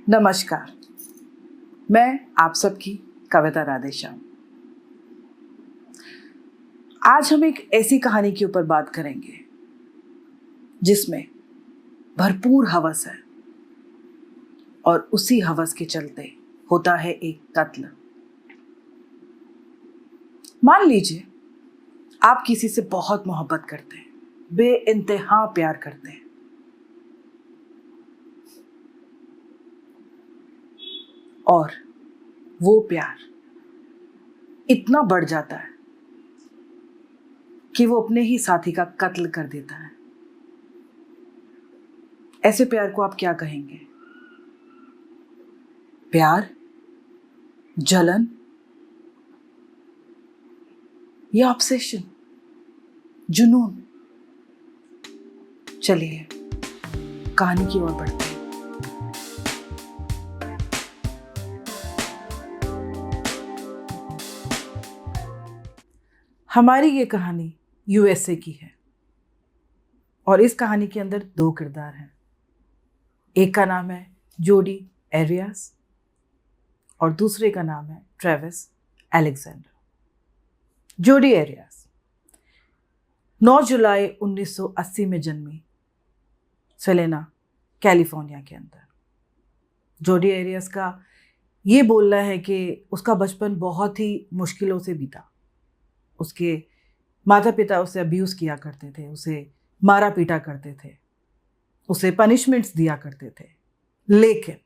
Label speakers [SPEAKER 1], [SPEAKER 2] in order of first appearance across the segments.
[SPEAKER 1] नमस्कार, मैं आप सबकी कविता राधेश्याम। आज हम एक ऐसी कहानी के ऊपर बात करेंगे जिसमें भरपूर हवस है और उसी हवस के चलते होता है एक कत्ल। मान लीजिए आप किसी से बहुत मोहब्बत करते हैं, बेइंतहा प्यार करते हैं, और वो प्यार इतना बढ़ जाता है कि वो अपने ही साथी का कत्ल कर देता है। ऐसे प्यार को आप क्या कहेंगे? प्यार, जलन या ऑब्सेशन, जुनून? चलिए कहानी की ओर बढ़ते हैं। हमारी ये कहानी यूएसए की है और इस कहानी के अंदर दो किरदार हैं। एक का नाम है जोडी एरियास और दूसरे का नाम है ट्रेविस अलेक्जेंडर। जोडी एरियास 9 जुलाई 1980 में जन्मी, सेलेना, कैलिफोर्निया के अंदर। जोडी एरियास का ये बोलना है कि उसका बचपन बहुत ही मुश्किलों से बीता। उसके माता पिता उसे अब्यूज़ किया करते थे, उसे मारा पीटा करते थे, उसे पनिशमेंट्स दिया करते थे। लेकिन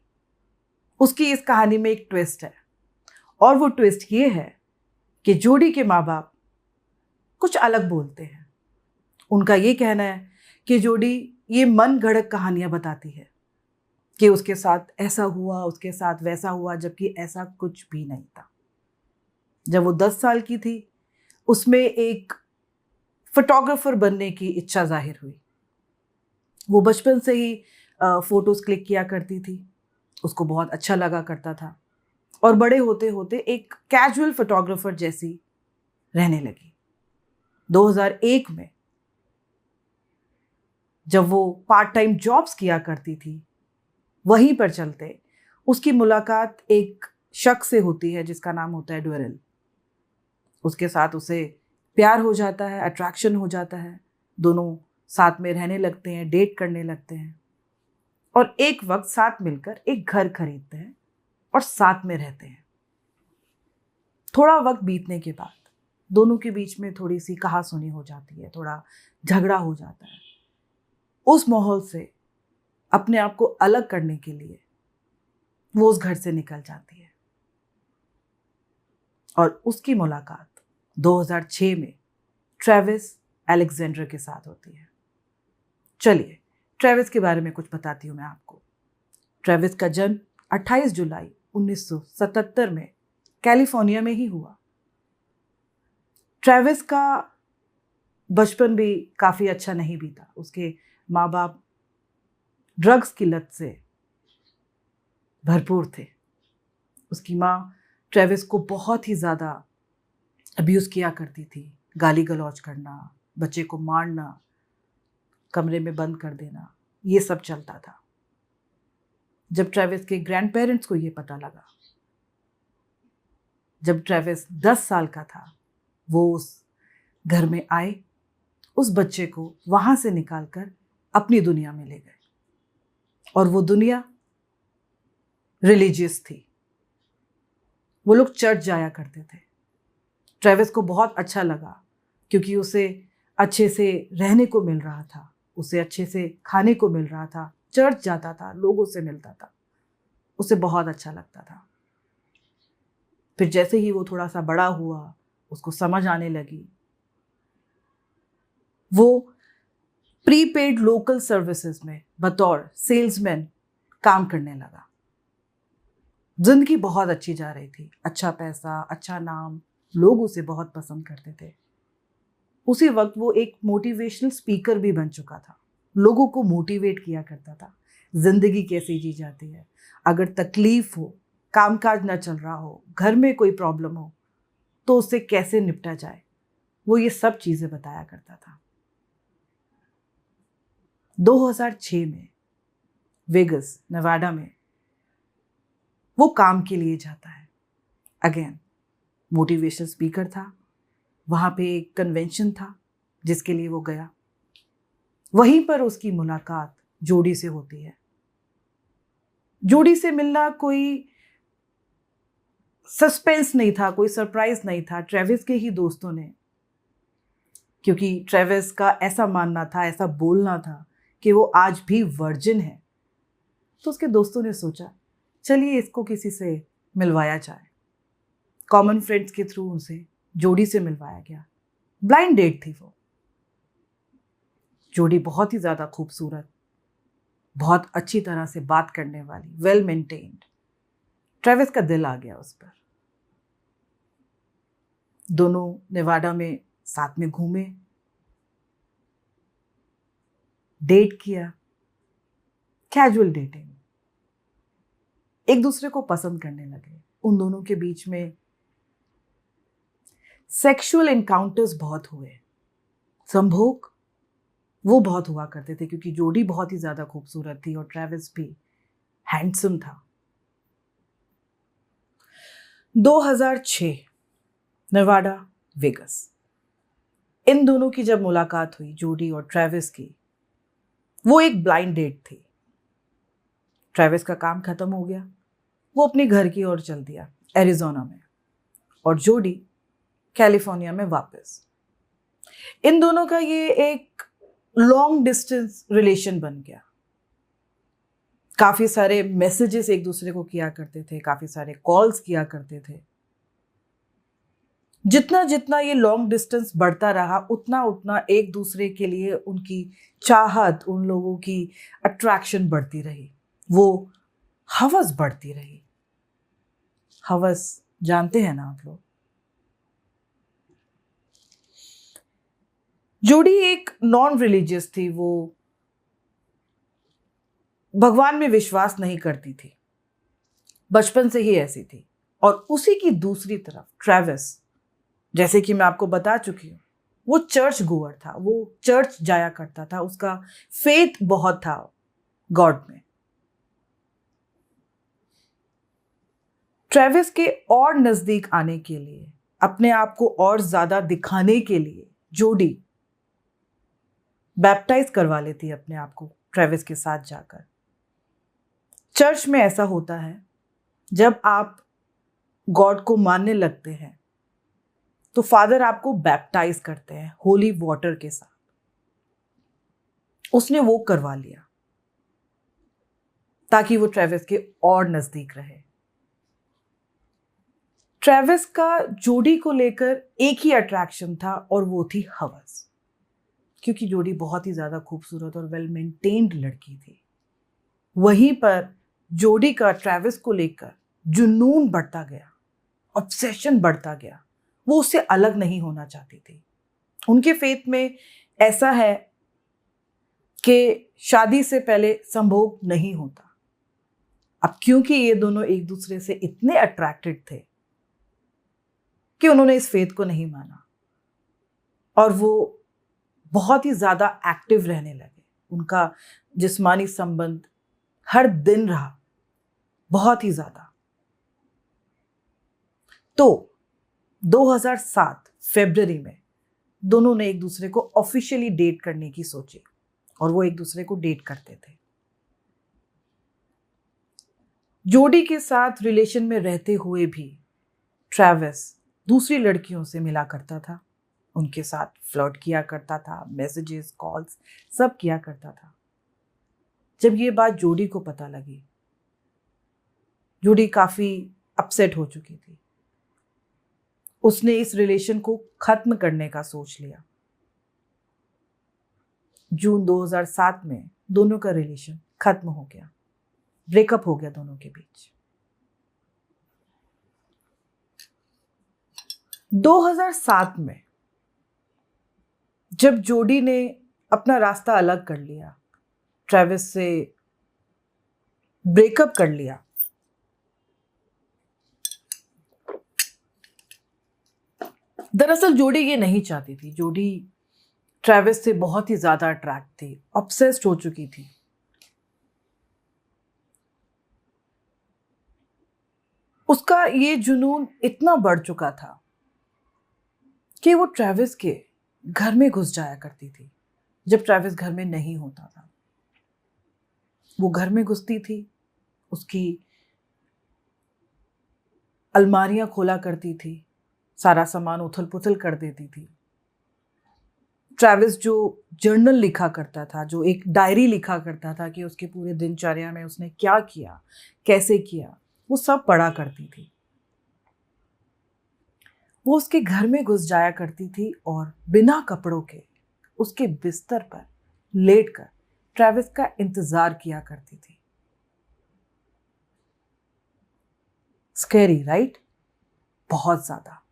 [SPEAKER 1] उसकी इस कहानी में एक ट्विस्ट है, और वो ट्विस्ट ये है कि जोडी के माँ बाप कुछ अलग बोलते हैं। उनका ये कहना है कि जोडी ये मन गढ़ंत कहानियाँ बताती है कि उसके साथ ऐसा हुआ, उसके साथ वैसा हुआ, जबकि ऐसा कुछ भी नहीं था। जब वो 10 साल की थी, उसमें एक फोटोग्राफर बनने की इच्छा जाहिर हुई। वो बचपन से ही फ़ोटोज़ क्लिक किया करती थी, उसको बहुत अच्छा लगा करता था, और बड़े होते होते एक कैजुअल फोटोग्राफर जैसी रहने लगी। 2001 में जब वो पार्ट टाइम जॉब्स किया करती थी, वहीं पर चलते उसकी मुलाकात एक शख्स से होती है जिसका नाम होता है ड्वेरल। उसके साथ उसे प्यार हो जाता है, अट्रैक्शन हो जाता है, दोनों साथ में रहने लगते हैं, डेट करने लगते हैं, और एक वक्त साथ मिलकर एक घर खरीदते हैं और साथ में रहते हैं। थोड़ा वक्त बीतने के बाद दोनों के बीच में थोड़ी सी कहासुनी हो जाती है, थोड़ा झगड़ा हो जाता है। उस माहौल से अपने आप को अलग करने के लिए वो उस घर से निकल जाती है, और उसकी मुलाकात 2006 में ट्रेविस अलेक्जेंडर के साथ होती है। चलिए ट्रेविस के बारे में कुछ बताती हूँ मैं आपको। ट्रेविस का जन्म 28 जुलाई 1977 में कैलिफोर्निया में ही हुआ। ट्रेविस का बचपन भी काफ़ी अच्छा नहीं बीता। उसके माँ बाप ड्रग्स की लत से भरपूर थे। उसकी माँ ट्रेविस को बहुत ही ज़्यादा अब्यूज़ किया करती थी, गाली गलौज करना, बच्चे को मारना, कमरे में बंद कर देना, ये सब चलता था। जब ट्रेविस के ग्रैंड पेरेंट्स को ये पता लगा, जब ट्रेविस 10 साल का था, वो उस घर में आए, उस बच्चे को वहाँ से निकालकर अपनी दुनिया में ले गए। और वो दुनिया रिलीजियस थी। वो लोग चर्च जाया करते थे। ट्रेविस को बहुत अच्छा लगा क्योंकि उसे अच्छे से रहने को मिल रहा था, उसे अच्छे से खाने को मिल रहा था, चर्च जाता था, लोगों से मिलता था, उसे बहुत अच्छा लगता था। फिर जैसे ही वो थोड़ा सा बड़ा हुआ, उसको समझ आने लगी, वो प्रीपेड लोकल सर्विसेज में बतौर सेल्समैन काम करने लगा। जिंदगी बहुत अच्छी जा रही थी, अच्छा पैसा, अच्छा नाम, लोग उसे बहुत पसंद करते थे। उसी वक्त वो एक मोटिवेशनल स्पीकर भी बन चुका था, लोगों को मोटिवेट किया करता था। जिंदगी कैसे जी जाती है, अगर तकलीफ हो, कामकाज ना चल रहा हो, घर में कोई प्रॉब्लम हो, तो उससे कैसे निपटा जाए, वो ये सब चीज़ें बताया करता था। 2006 में वेगस, नेवाडा में वो काम के लिए जाता है। अगेन मोटिवेशनल स्पीकर था, वहाँ पे एक कन्वेंशन था जिसके लिए वो गया। वहीं पर उसकी मुलाकात जोडी से होती है। जोडी से मिलना कोई सस्पेंस नहीं था, कोई सरप्राइज नहीं था। ट्रेविस के ही दोस्तों ने, क्योंकि ट्रेविस का ऐसा मानना था, ऐसा बोलना था कि वो आज भी वर्जिन है, तो उसके दोस्तों ने सोचा चलिए इसको किसी से मिलवाया जाए। कॉमन फ्रेंड्स के थ्रू उसे जोडी से मिलवाया गया। ब्लाइंड डेट थी वो। जोडी बहुत ही ज़्यादा खूबसूरत, बहुत अच्छी तरह से बात करने वाली, वेल मेंटेन्ड। ट्रेविस का दिल आ गया उस पर। दोनों नेवाडा में साथ में घूमे, डेट किया, कैजुअल डेटिंग, एक दूसरे को पसंद करने लगे। उन दोनों के बीच में सेक्सुअल एनकाउंटर्स बहुत हुए। संभोग वो बहुत हुआ करते थे, क्योंकि जोडी बहुत ही ज्यादा खूबसूरत थी और ट्रेविस भी हैंडसम था। 2006 नेवाडा, वेगस, इन दोनों की जब मुलाकात हुई, जोडी और ट्रेविस की, वो एक ब्लाइंड डेट थी। ट्रेविस का काम खत्म हो गया, वो अपने घर की ओर चल दिया एरिजोना में, और जोडी कैलिफोर्निया में वापस। इन दोनों का ये एक लॉन्ग डिस्टेंस रिलेशन बन गया। काफी सारे मैसेजेस एक दूसरे को किया करते थे, काफी सारे कॉल्स किया करते थे। जितना जितना ये लॉन्ग डिस्टेंस बढ़ता रहा, उतना उतना एक दूसरे के लिए उनकी चाहत, उन लोगों की अट्रैक्शन बढ़ती रही, वो हवस बढ़ती रही। हवस जानते हैं ना आप लोग? जोडी एक नॉन रिलीजियस थी, वो भगवान में विश्वास नहीं करती थी, बचपन से ही ऐसी थी। और उसी की दूसरी तरफ ट्रेविस, जैसे कि मैं आपको बता चुकी हूँ, वो चर्च गोअर था, वो चर्च जाया करता था, उसका फेथ बहुत था गॉड में। ट्रेविस के और नजदीक आने के लिए, अपने आप को और ज्यादा दिखाने के लिए, जोडी बैप्टाइज करवा लेती है अपने आप को ट्रेविस के साथ जाकर। चर्च में ऐसा होता है, जब आप गॉड को मानने लगते हैं तो फादर आपको बैप्टाइज करते हैं होली वाटर के साथ। उसने वो करवा लिया ताकि वो ट्रेविस के और नजदीक रहे। ट्रेविस का जोडी को लेकर एक ही अट्रैक्शन था, और वो थी हवस, क्योंकि जोडी बहुत ही ज्यादा खूबसूरत और वेल मेंटेन्ड लड़की थी। वहीं पर जोडी का ट्रेविस को लेकर जुनून बढ़ता गया, ऑब्सेशन बढ़ता गया। वो उससे अलग नहीं होना चाहती थी। उनके फेथ में ऐसा है कि शादी से पहले संभोग नहीं होता। अब क्योंकि ये दोनों एक दूसरे से इतने अट्रैक्टेड थे कि उन्होंने इस फेथ को नहीं माना, और वो बहुत ही ज्यादा एक्टिव रहने लगे। उनका जिस्मानी संबंध हर दिन रहा, बहुत ही ज्यादा। तो 2007 फरवरी में दोनों ने एक दूसरे को ऑफिशियली डेट करने की सोची, और वो एक दूसरे को डेट करते थे। जोडी के साथ रिलेशन में रहते हुए भी ट्रेविस दूसरी लड़कियों से मिला करता था, उनके साथ फ्लर्ट किया करता था, मैसेजेस, कॉल्स सब किया करता था। जब ये बात जोडी को पता लगी, जोडी काफी अपसेट हो चुकी थी। उसने इस रिलेशन को खत्म करने का सोच लिया। जून 2007 में दोनों का रिलेशन खत्म हो गया, ब्रेकअप हो गया दोनों के बीच। 2007 में जब जोडी ने अपना रास्ता अलग कर लिया, ट्रेविस से ब्रेकअप कर लिया, दरअसल जोडी ये नहीं चाहती थी। जोडी ट्रेविस से बहुत ही ज्यादा अट्रैक्ट थी, ऑब्सेस्ड हो चुकी थी। उसका ये जुनून इतना बढ़ चुका था कि वो ट्रेविस के घर में घुस जाया करती थी जब ट्रेविस घर में नहीं होता था। वो घर में घुसती थी, उसकी अलमारियां खोला करती थी, सारा सामान उथल पुथल कर देती थी। ट्रेविस जो जर्नल लिखा करता था, जो एक डायरी लिखा करता था कि उसके पूरे दिनचर्या में उसने क्या किया, कैसे किया, वो सब पढ़ा करती थी। वो उसके घर में घुस जाया करती थी और बिना कपड़ों के उसके बिस्तर पर लेटकर ट्रेविस का इंतजार किया करती थी। Scary, right? बहुत ज्यादा।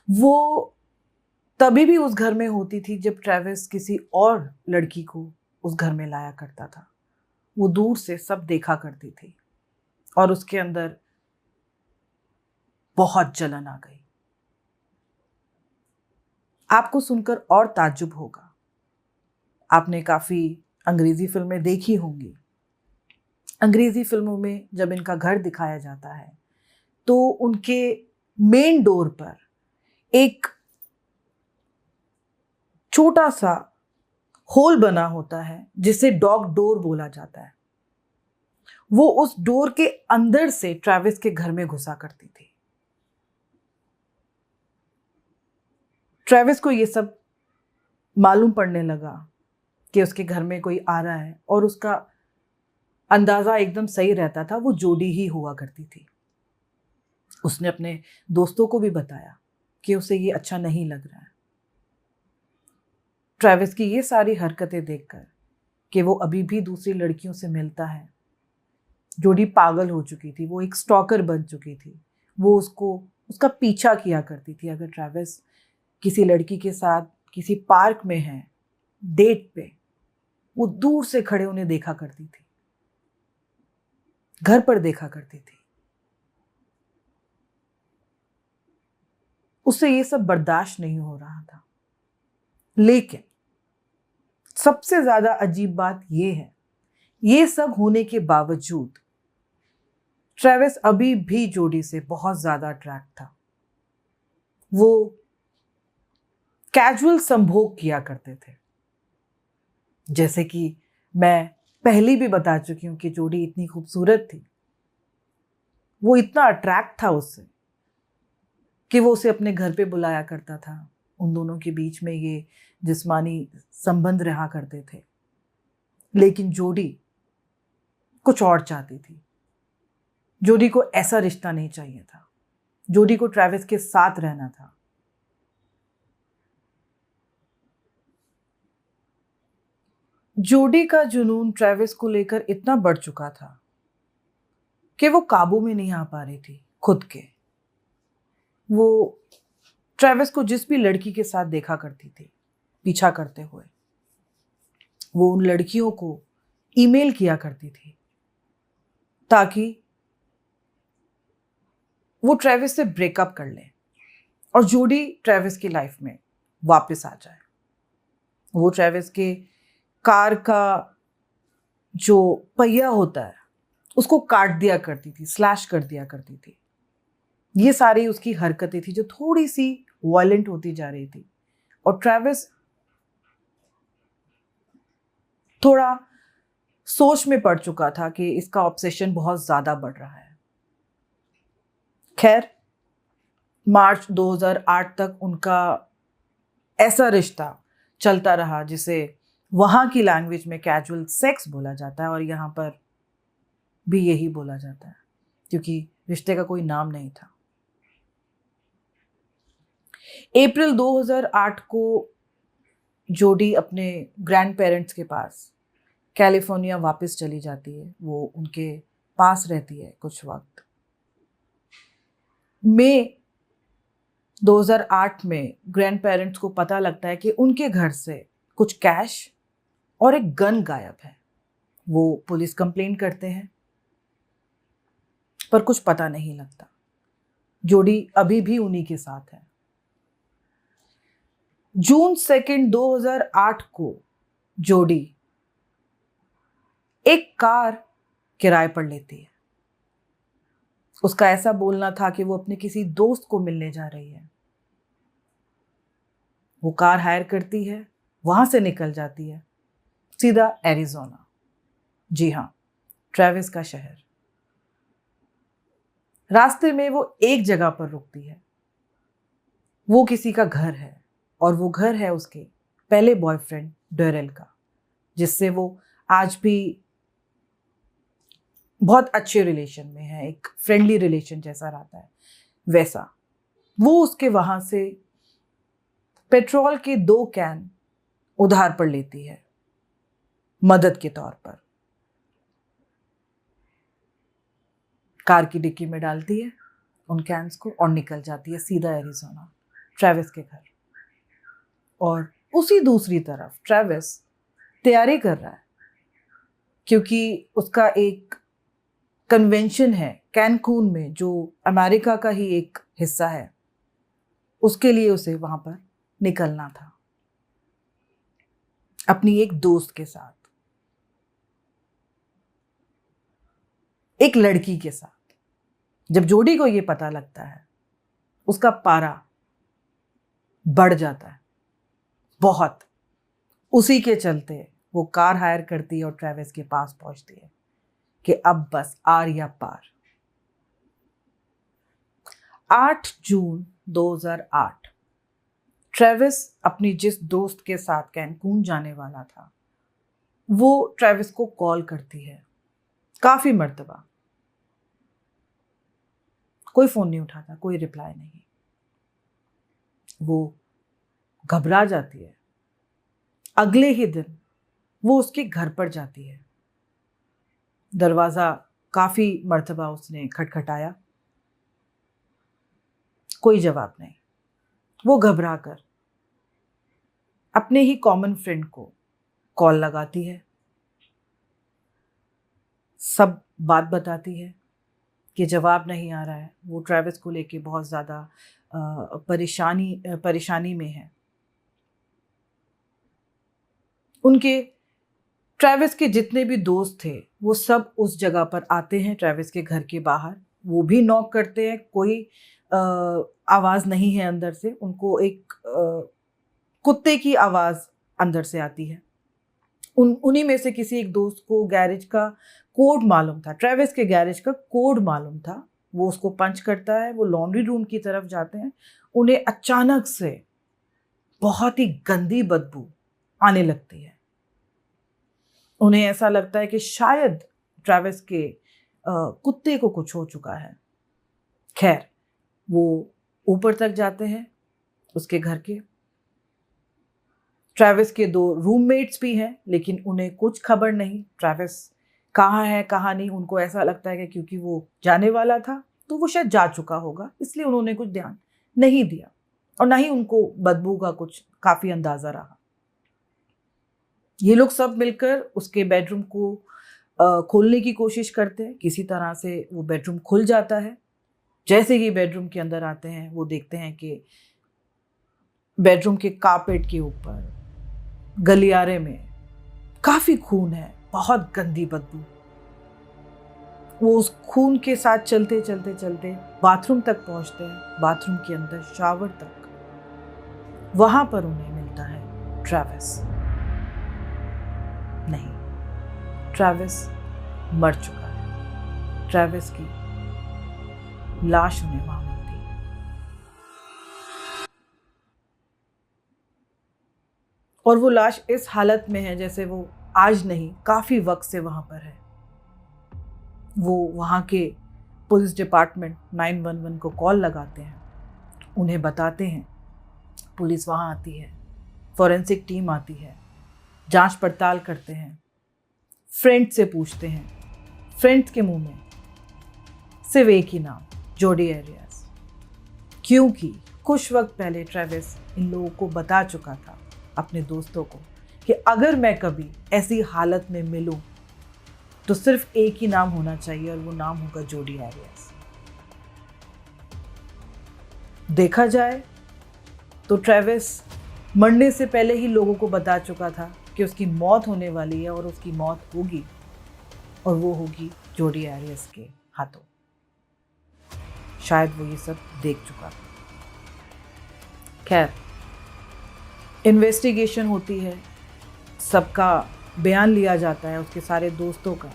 [SPEAKER 1] वो तभी भी उस घर में होती थी जब ट्रेविस किसी और लड़की को उस घर में लाया करता था। वो दूर से सब देखा करती थी और उसके अंदर बहुत जलन आ गई। आपको सुनकर और ताज्जुब होगा, आपने काफी अंग्रेजी फिल्में देखी होंगी। अंग्रेजी फिल्मों में जब इनका घर दिखाया जाता है तो उनके मेन डोर पर एक छोटा सा होल बना होता है जिसे डॉग डोर बोला जाता है। वो उस डोर के अंदर से ट्रेविस के घर में घुसा करती थी। ट्रेविस को ये सब मालूम पड़ने लगा कि उसके घर में कोई आ रहा है और उसका अंदाजा एकदम सही रहता था, वो जोडी ही हुआ करती थी। उसने अपने दोस्तों को भी बताया कि उसे ये अच्छा नहीं लग रहा है। ट्रेविस की ये सारी हरकतें देखकर कि वो अभी भी दूसरी लड़कियों से मिलता है, जोडी पागल हो चुकी थी, वो एक स्टॉकर बन चुकी थी। वो उसका पीछा किया करती थी। अगर ट्रेविस किसी लड़की के साथ किसी पार्क में है, डेट पे, वो दूर से खड़े उन्हें देखा करती थी, घर पर देखा करती थी। उससे ये सब बर्दाश्त नहीं हो रहा था। लेकिन सबसे ज्यादा अजीब बात ये है, ये सब होने के बावजूद ट्रेविस अभी भी जोडी से बहुत ज्यादा अट्रैक्ट था। वो कैजुअल संभोग किया करते थे। जैसे कि मैं पहले भी बता चुकी हूं कि जोडी इतनी खूबसूरत थी, वो इतना अट्रैक्ट था उससे कि वो उसे अपने घर पे बुलाया करता था। उन दोनों के बीच में ये जिस्मानी संबंध रहा करते थे। लेकिन जोडी कुछ और चाहती थी। जोडी को ऐसा रिश्ता नहीं चाहिए था। जोडी को ट्रेविस के साथ रहना था। जोडी का जुनून ट्रेविस को लेकर इतना बढ़ चुका था कि वो काबू में नहीं आ पा रही थी खुद के। वो ट्रेविस को जिस भी लड़की के साथ देखा करती थी पीछा करते हुए, वो उन लड़कियों को ईमेल किया करती थी ताकि वो ट्रेविस से ब्रेकअप कर ले और जोडी ट्रेविस की लाइफ में वापस आ जाए। वो ट्रेविस के कार का जो पहिया होता है उसको काट दिया करती थी, स्लैश कर दिया करती थी। ये सारी उसकी हरकतें थी जो थोड़ी सी वायलेंट होती जा रही थी और ट्रेविस थोड़ा सोच में पड़ चुका था कि इसका ऑब्सेशन बहुत ज्यादा बढ़ रहा है। खैर, मार्च 2008 तक उनका ऐसा रिश्ता चलता रहा जिसे वहां की लैंग्वेज में कैजुअल सेक्स बोला जाता है और यहाँ पर भी यही बोला जाता है क्योंकि रिश्ते का कोई नाम नहीं था। अप्रैल 2008 को जोडी अपने ग्रैंड पेरेंट्स के पास कैलिफोर्निया वापस चली जाती है। वो उनके पास रहती है कुछ वक्त। मई 2008 में ग्रैंड पेरेंट्स को पता लगता है कि उनके घर से कुछ कैश और एक गन गायब है। वो पुलिस कंप्लेंट करते हैं पर कुछ पता नहीं लगता। जोडी अभी भी उन्हीं के साथ है। जून 2, 2008 को जोडी एक कार किराए पर लेती है। उसका ऐसा बोलना था कि वो अपने किसी दोस्त को मिलने जा रही है। वो कार हायर करती है, वहां से निकल जाती है सीधा एरिज़ोना। जी हाँ, ट्रेविस का शहर। रास्ते में वो एक जगह पर रुकती है। वो किसी का घर है और वो घर है उसके पहले बॉयफ्रेंड डरेल का, जिससे वो आज भी बहुत अच्छे रिलेशन में है, एक फ्रेंडली रिलेशन जैसा रहता है वैसा। वो उसके वहां से पेट्रोल के 2 कैन उधार पर लेती है मदद के तौर पर। कार की डिक्की में डालती है उन कैंस को और निकल जाती है सीधा एरिज़ोना, ट्रेविस के घर। और उसी दूसरी तरफ ट्रेविस तैयारी कर रहा है, क्योंकि उसका एक कन्वेंशन है कैनकून में जो अमेरिका का ही एक हिस्सा है, उसके लिए उसे वहां पर निकलना था अपनी एक दोस्त के साथ, एक लड़की के साथ। जब जोडी को ये पता लगता है, उसका पारा बढ़ जाता है बहुत। उसी के चलते वो कार हायर करती है और ट्रेविस के पास पहुंचती है कि अब बस आर या पार। 8 जून 2008 ट्रेविस अपनी जिस दोस्त के साथ कैनकून जाने वाला था, वो ट्रेविस को कॉल करती है काफी मर्तबा। कोई फोन नहीं उठाता, कोई रिप्लाई नहीं। वो घबरा जाती है। अगले ही दिन वो उसके घर पर जाती है। दरवाजा काफी मर्तबा उसने खटखटाया, कोई जवाब नहीं। वो घबरा कर अपने ही कॉमन फ्रेंड को कॉल लगाती है, सब बात बताती है कि जवाब नहीं आ रहा है। वो ट्रेविस को लेके बहुत ज़्यादा परेशानी में है। उनके ट्रेविस के जितने भी दोस्त थे वो सब उस जगह पर आते हैं ट्रेविस के घर के बाहर। वो भी नॉक करते हैं, कोई आवाज़ नहीं है अंदर से। उनको एक कुत्ते की आवाज़ अंदर से आती है। उन्हीं में से किसी एक दोस्त को गैरेज का कोड मालूम था, ट्रेविस के गैरेज का कोड मालूम था। वो उसको पंच करता है, वो लॉन्ड्री रूम की तरफ जाते हैं। उन्हें अचानक से बहुत ही गंदी बदबू आने लगती है। उन्हें ऐसा लगता है कि शायद ट्रेविस के कुत्ते को कुछ हो चुका है। खैर, वो ऊपर तक जाते हैं उसके घर के। ट्रेविस के 2 रूममेट्स भी हैं, लेकिन उन्हें कुछ खबर नहीं ट्रेविस कहाँ है कहाँ नहीं। उनको ऐसा लगता है कि क्योंकि वो जाने वाला था तो वो शायद जा चुका होगा, इसलिए उन्होंने कुछ ध्यान नहीं दिया और ना ही उनको बदबू का कुछ काफ़ी अंदाज़ा रहा। ये लोग सब मिलकर उसके बेडरूम को खोलने की कोशिश करते हैं। किसी तरह से वो बेडरूम खुल जाता है। जैसे ही बेडरूम के अंदर आते हैं, वो देखते हैं कि बेडरूम के कारपेट के ऊपर गलियारे में काफ़ी खून है, बहुत गंदी बदबू। वो उस खून के साथ चलते चलते चलते बाथरूम तक पहुंचते हैं, बाथरूम के अंदर शावर तक। वहां पर उन्हें मिलता है ट्रेविस। नहीं, ट्रेविस मर चुका है। ट्रेविस की लाश उन्हें वहां मिलती है। और वो लाश इस हालत में है जैसे वो आज नहीं, काफ़ी वक्त से वहाँ पर है। वो वहाँ के पुलिस डिपार्टमेंट 911 को कॉल लगाते हैं, उन्हें बताते हैं। पुलिस वहाँ आती है, फॉरेंसिक टीम आती है, जांच पड़ताल करते हैं, फ्रेंड से पूछते हैं। फ्रेंड्स के मुंह में सिर्फ एक ही नाम, जोडी एरियास, क्योंकि कुछ वक्त पहले ट्रेविस इन लोगों को बता चुका था, अपने दोस्तों को, कि अगर मैं कभी ऐसी हालत में मिलूं तो सिर्फ एक ही नाम होना चाहिए और वो नाम होगा जोडी एरियास। देखा जाए तो ट्रेविस मरने से पहले ही लोगों को बता चुका था कि उसकी मौत होने वाली है और उसकी मौत होगी, और वो होगी जोडी एरियास के हाथों। शायद वो ये सब देख चुका था। खैर, इन्वेस्टिगेशन होती है, सबका बयान लिया जाता है, उसके सारे दोस्तों का।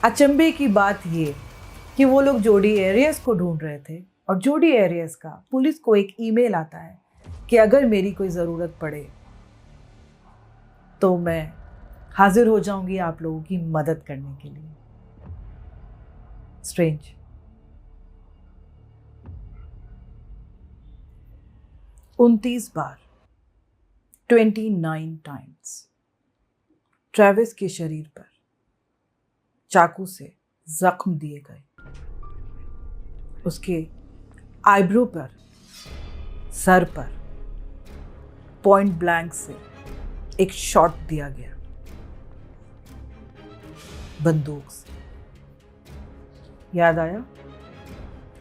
[SPEAKER 1] अचंभे की बात ये कि वो लोग जोडी एरियस को ढूंढ रहे थे और जोडी एरियस का पुलिस को एक ईमेल आता है कि अगर मेरी कोई ज़रूरत पड़े तो मैं हाजिर हो जाऊंगी आप लोगों की मदद करने के लिए। स्ट्रेंज। उनतीस बार 29 टाइम्स ट्रेविस के शरीर पर चाकू से जख्म दिए गए। उसके आईब्रो पर, सर पर पॉइंट ब्लैंक से एक शॉट दिया गया बंदूक से। याद आया,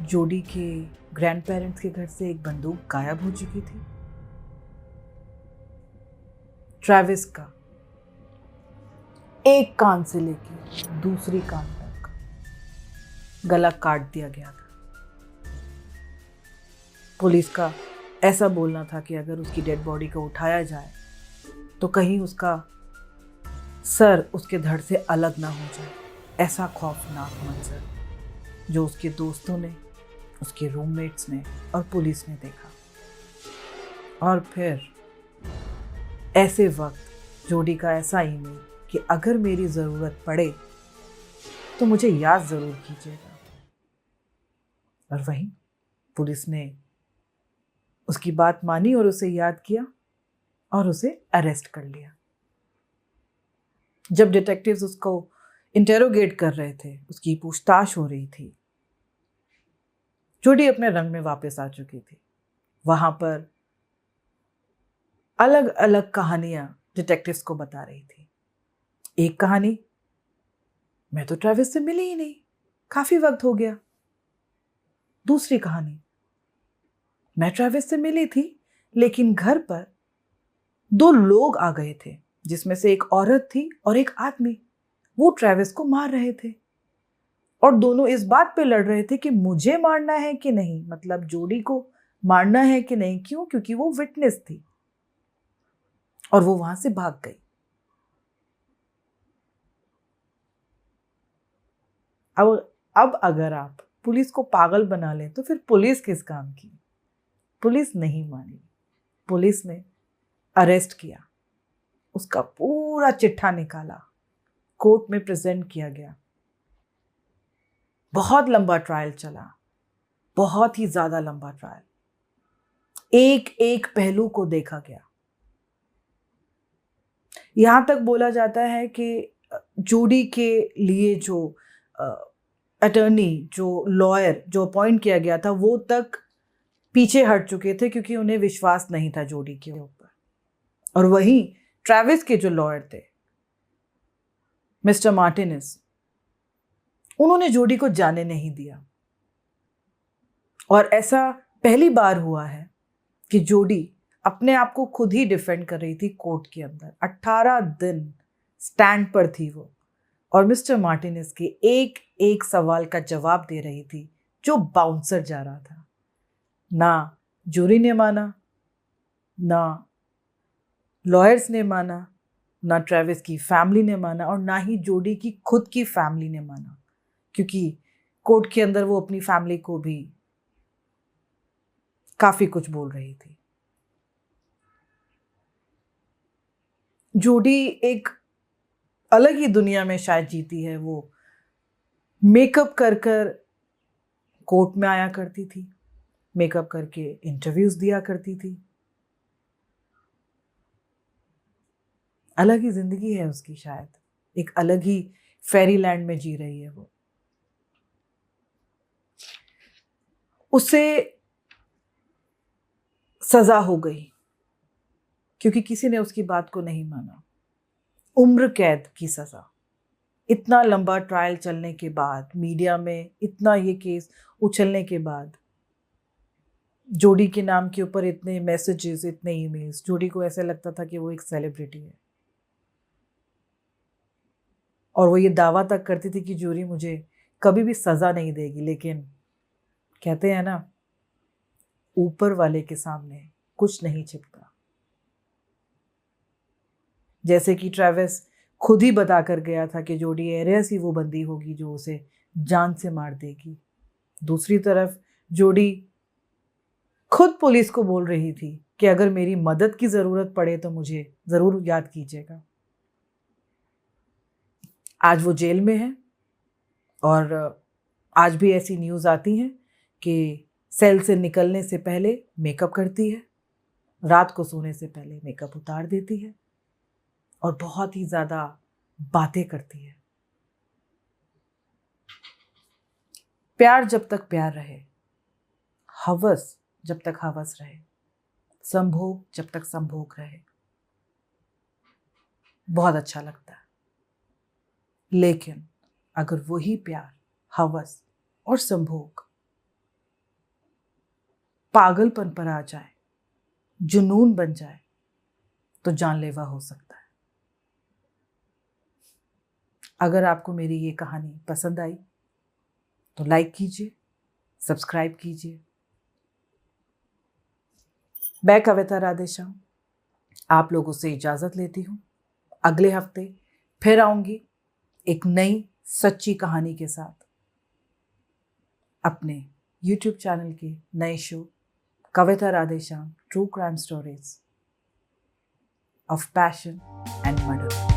[SPEAKER 1] जोडी के ग्रैंड पेरेंट्स के घर से एक बंदूक गायब हो चुकी थी। ट्रेविस का एक कान से लेकर दूसरी कान तक गला काट दिया गया था। पुलिस का ऐसा बोलना था कि अगर उसकी डेड बॉडी को उठाया जाए तो कहीं उसका सर उसके धड़ से अलग ना हो जाए। ऐसा खौफनाक मंजर जो उसके दोस्तों ने, उसके रूममेट्स ने और पुलिस ने देखा। और फिर ऐसे वक्त जोडी का ऐसा ईमेल कि अगर मेरी ज़रूरत पड़े तो मुझे याद ज़रूर कीजिएगा। और वहीं पुलिस ने उसकी बात मानी और उसे याद किया और उसे अरेस्ट कर लिया। जब डिटेक्टिव्स उसको इंटेरोगेट कर रहे थे, उसकी पूछताछ हो रही थी, जोडी अपने रंग में वापस आ चुकी थी। वहां पर अलग अलग कहानियां डिटेक्टिव्स को बता रही थी। एक कहानी, मैं तो ट्रेविस से मिली ही नहीं, काफी वक्त हो गया। दूसरी कहानी, मैं ट्रेविस से मिली थी लेकिन घर पर दो लोग आ गए थे जिसमें से एक औरत थी और एक आदमी। वो ट्रेविस को मार रहे थे और दोनों इस बात पे लड़ रहे थे कि मुझे मारना है कि नहीं, मतलब जोडी को मारना है कि नहीं। क्यों? क्योंकि वो विटनेस थी और वो वहां से भाग गई। अब अगर आप पुलिस को पागल बना लें तो फिर पुलिस किस काम की? पुलिस नहीं मानी, पुलिस ने अरेस्ट किया, उसका पूरा चिट्ठा निकाला, कोर्ट में प्रेजेंट किया गया। बहुत लंबा ट्रायल चला, बहुत ही ज्यादा लंबा ट्रायल। एक एक पहलू को देखा गया। यहां तक बोला जाता है कि जोडी के लिए जो अटर्नी, जो लॉयर जो अपॉइंट किया गया था, वो तक पीछे हट चुके थे क्योंकि उन्हें विश्वास नहीं था जोडी के ऊपर। और वहीं ट्रेविस के जो लॉयर थे, मिस्टर मार्टिनेस, उन्होंने जोडी को जाने नहीं दिया। और ऐसा पहली बार हुआ है कि जोडी अपने आप को खुद ही डिफेंड कर रही थी कोर्ट के अंदर। 18 दिन स्टैंड पर थी वो और मिस्टर मार्टिनेस के एक एक सवाल का जवाब दे रही थी जो बाउंसर जा रहा था। ना जूरी ने माना, ना लॉयर्स ने माना, ना ट्रेविस की फैमिली ने माना और ना ही जोडी की खुद की फैमिली ने माना, क्योंकि कोर्ट के अंदर वो अपनी फैमिली को भी काफी कुछ बोल रही थी। जोडी एक अलग ही दुनिया में शायद जीती है। वो मेकअप कर कर कोर्ट में आया करती थी, मेकअप करके इंटरव्यूज दिया करती थी। अलग ही जिंदगी है उसकी, शायद एक अलग ही फेरी लैंड में जी रही है वो। उसे सजा हो गई क्योंकि किसी ने उसकी बात को नहीं माना। उम्र कैद की सजा। इतना लंबा ट्रायल चलने के बाद, मीडिया में इतना ये केस उछलने के बाद, जोडी के नाम के ऊपर इतने मैसेजेस, इतने ईमेल्स, जोडी को ऐसा लगता था कि वो एक सेलिब्रिटी है। और वो ये दावा तक करती थी कि जूरी मुझे कभी भी सजा नहीं देगी, लेकिन कहते हैं ना, ऊपर वाले के सामने कुछ नहीं छिपता। जैसे कि ट्रेविस खुद ही बता कर गया था कि जोडी एरियस ही वो बंदी होगी जो उसे जान से मार देगी। दूसरी तरफ जोडी खुद पुलिस को बोल रही थी कि अगर मेरी मदद की ज़रूरत पड़े तो मुझे ज़रूर याद कीजिएगा। आज वो जेल में है और आज भी ऐसी न्यूज़ आती हैं कि सेल से निकलने से पहले मेकअप करती है, रात को सोने से पहले मेकअप उतार देती है और बहुत ही ज़्यादा बातें करती है। प्यार जब तक प्यार रहे, हवस जब तक हवस रहे, संभोग जब तक संभोग रहे, बहुत अच्छा लगता है। लेकिन अगर वही प्यार, हवस और संभोग पागलपन पर आ जाए, जुनून बन जाए, तो जानलेवा हो सकता है। अगर आपको मेरी ये कहानी पसंद आई तो लाइक कीजिए, सब्सक्राइब कीजिए। मैं कविता राधेश्याम आप लोगों से इजाज़त लेती हूँ। अगले हफ्ते फिर आऊँगी एक नई सच्ची कहानी के साथ अपने YouTube चैनल के नए show Kavita Radheshyam true crime stories of passion and murder.